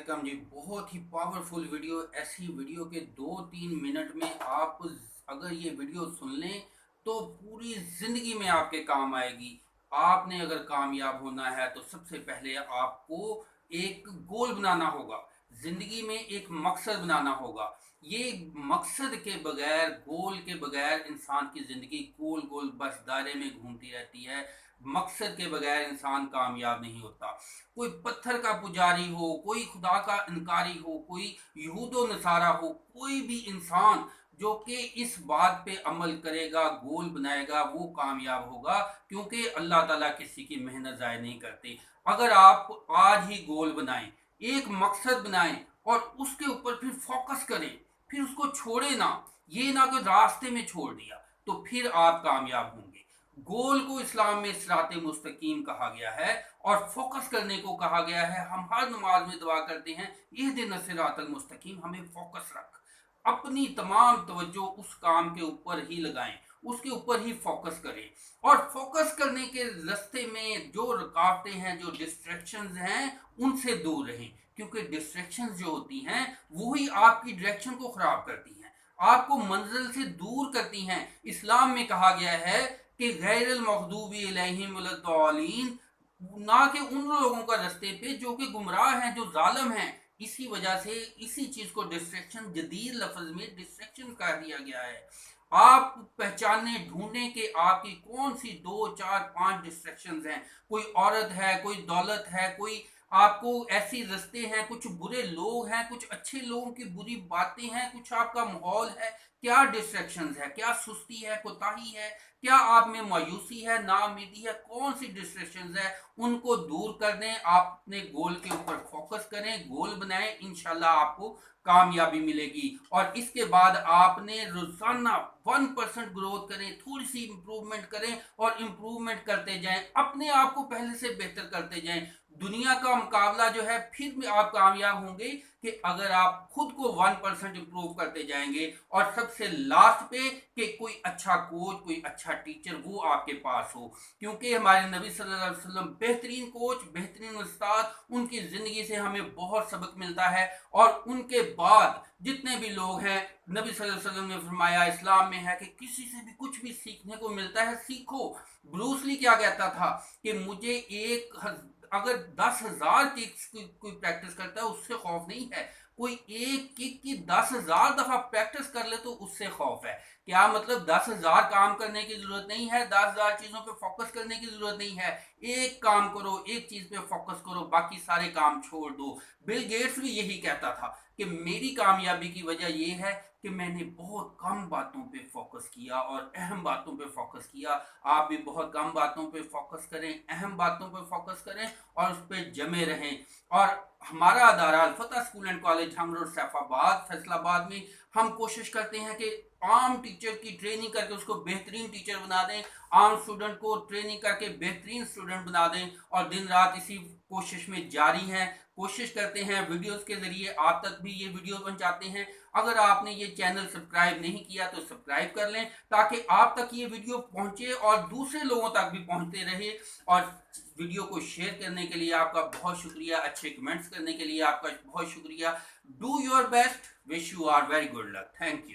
Welcome जी। बहुत ही powerful video. ऐसी video के 2-3 मिनट में आप अगर ये वीडियो सुन लें तो पूरी ज़िंदगी में आपके काम आएगी। आपने अगर कामयाब होना है तो सबसे पहले आपको एक गोल बनाना होगा, ज़िंदगी में एक मकसद बनाना होगा। ये मकसद के बगैर, गोल के बगैर इंसान की ज़िंदगी गोल गोल बस दायरे में घूमती रहती है। मकसद के बगैर इंसान कामयाब नहीं होता। कोई पत्थर का पुजारी हो, कोई खुदा का इनकारी हो, कोई यहूदो नसारा हो, कोई भी इंसान जो कि इस बात पे अमल करेगा, गोल बनाएगा, वो कामयाब होगा। क्योंकि अल्लाह ताला किसी की मेहनत ज़ाय नहीं करते। अगर आप आज ही गोल बनाएं, एक मकसद बनाएं और उसके ऊपर फिर फोकस करें, फिर उसको छोड़े ना, ये ना कि रास्ते में छोड़ दिया, तो फिर आप कामयाब होंगे। गोल को इस्लाम में सिराते मुस्तकीम कहा गया है और फोकस करने को कहा गया है। हम हर नमाज में दुआ करते हैं, इहदिना सिरातल मुस्तकीम, हमें फोकस रख। अपनी तमाम तवज्जो उस काम के ऊपर ही लगाएं, उसके ऊपर ही फोकस करें। और फोकस करने के रास्ते में जो रुकावटें हैं, जो डिस्ट्रैक्शंस हैं, उनसे दूर रहें। क्योंकि डिस्ट्रैक्शंस जो होती हैं वही आपकी डायरेक्शन को खराब करती हैं, आपको मंजिल से दूर करती हैं। इस्लाम में कहा गया है कि गैरुल मग़दूबी अलैहिम वलद्दालीन, ना कि उन लोगों का रास्ते पे जो कि गुमराह हैं, जो जालिम हैं। इसी वजह से इसी चीज को डिस्ट्रैक्शन, जदीद लफ्ज में डिस्ट्रैक्शन कह दिया गया है। आप पहचाने, ढूंढें कि आपकी कौन सी 2 4 5 डिस्ट्रैक्शंस हैं। कोई औरत है, कोई दौलत है, कोई आपको ऐसी रस्ते हैं, कुछ बुरे लोग हैं, कुछ अच्छे लोगों की बुरी बातें हैं, कुछ आपका माहौल है। क्या डिस्ट्रैक्शंस है? क्या सुस्ती है, कोताही है, क्या आप में मायूसी है, नाउमीदी है? कौन सी डिस्ट्रैक्शंस है? उनको दूर कर दें। आप अपने गोल के ऊपर फोकस करें, गोल बनाएं, इंशाल्लाह आपको कामयाबी मिलेगी। और इसके बाद आपने रोजाना 1% ग्रोथ करें, थोड़ी सी इंप्रूवमेंट करें और इंप्रूवमेंट करते जाएं, अपने आप को पहले से बेहतर करते जाएं। दुनिया का मुकाबला जो है, फिर भी आप कामयाब होंगे कि अगर आप खुद को 1% इंप्रूव करते जाएंगे। और सबसे लास्ट पे कि कोई अच्छा कोच, कोई अच्छा टीचर वो आपके पास हो। क्योंकि हमारे नबी सल्लल्लाहु अलैहि वसल्लम बेहतरीन कोच, बेहतरीन उस्ताद, उनकी जिंदगी से हमें बहुत सबक मिलता है। और उनके बाद जितने भी लोग हैं, नबी सल्लल्लाहु अलैहि वसल्लम ने फरमाया, इस्लाम में है कि किसी से भी कुछ भी सीखने को मिलता है, सीखो। ब्रूस ली क्या कहता था कि मुझे अगर 10,000 किक्स कोई प्रैक्टिस करता है उससे खौफ नहीं है, कोई एक किक की 10,000 दफा प्रैक्टिस कर ले तो उससे खौफ है। क्या मतलब? 10,000 काम करने की जरूरत नहीं है, 10,000 चीजों पे फोकस करने की जरूरत नहीं है। एक काम करो, एक चीज पे फोकस करो, बाकी सारे काम छोड़ दो। बिल गेट्स भी यही कहता था कि मेरी कामयाबी की वजह यह है कि मैंने बहुत कम बातों पे फोकस किया और अहम बातों पे फोकस किया। आप भी बहुत कम बातों पे फोकस करें, अहम बातों पे फोकस करें और उस पर जमे रहें। और हमारा अदारा अल फतह स्कूल एंड कॉलेज, हम रोड, सैफाबाद, फैसलाबाद में हम कोशिश करते हैं कि आम टीचर की ट्रेनिंग करके उसको बेहतरीन टीचर बना दें, आम स्टूडेंट को ट्रेनिंग करके बेहतरीन स्टूडेंट बना दें। और दिन रात इसी कोशिश में जारी हैं, कोशिश करते हैं, वीडियोस के जरिए आप तक भी ये वीडियो पहुंचाते हैं। अगर आपने ये चैनल सब्सक्राइब नहीं किया तो सब्सक्राइब कर लें, ताकि आप तक ये वीडियो पहुंचे और दूसरे लोगों तक भी पहुंचते रहे। और वीडियो को शेयर करने के लिए आपका बहुत शुक्रिया, अच्छे कमेंट्स करने के लिए आपका बहुत शुक्रिया। Do your best, wish you are very good luck, thank you.